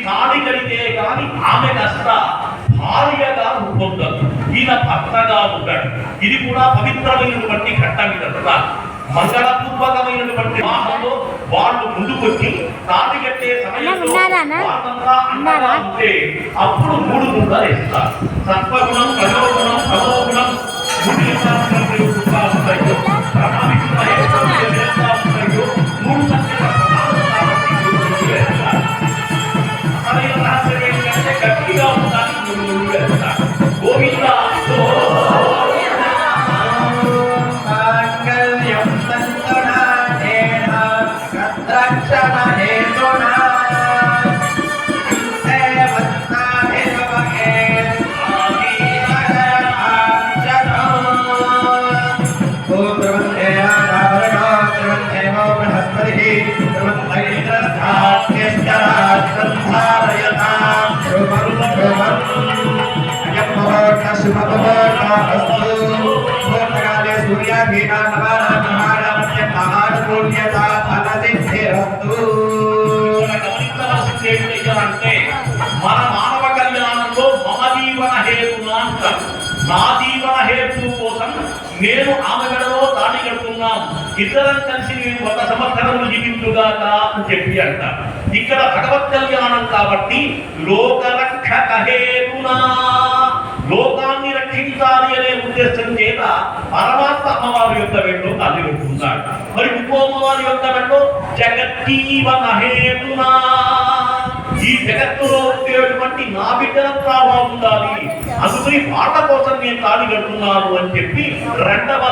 తాళి కడితే కానీ ఆమె కష్ట భార్యగా రూపొందదు, ఈయన భర్తగా ఉంటాడు. ఇది కూడా పవిత్రమైనటువంటి ఘట్టం. ఇదంతా మంగళపూర్వకమైనటువంటి వివాహంలో వాళ్ళు ముందుకొచ్చి తాళి కట్టే సమయంలో వాళ్ళంతా అండగా ఉంటే అప్పుడు 3 గుండాలు వేస్తారు. సత్వగుణం, రజోగుణం, తమోగుణం, 3 ఉంటాయో గట్టిగా ఉండాలి. గోవిందా అంటే మన మానవ కళ్యాణంలో మమ జీవన హేతునా అంటారు. నా జీవన హేతు కోసం నేను ఆమె గడలో తాళి కడుతున్నాను, ఇద్దరం కలిసి నేను 100 సంవత్సరములు జీవించుగాక అని చెప్పి అంటారు. ఇక్కడ భగవత్ కళ్యాణం కాబట్టి లోకరక్షక హేతునా, లోకాన్ని రక్షించాలి అనే ఉద్దేశం చేత పరమాత్మ అమ్మవారి యొక్క వెంటో తాళి కడుతున్నాడు. మరి ఇంకో అమ్మవారి యొక్క వెంటో జగజ్జీవన హేతునా, ఈ జగత్తులో ఉండేటువంటి నా బిడ్డలంతా బాగుండాలి, అందుకని వాళ్ళ కోసం నేను తాళి కడుతున్నాను అని చెప్పి 2వ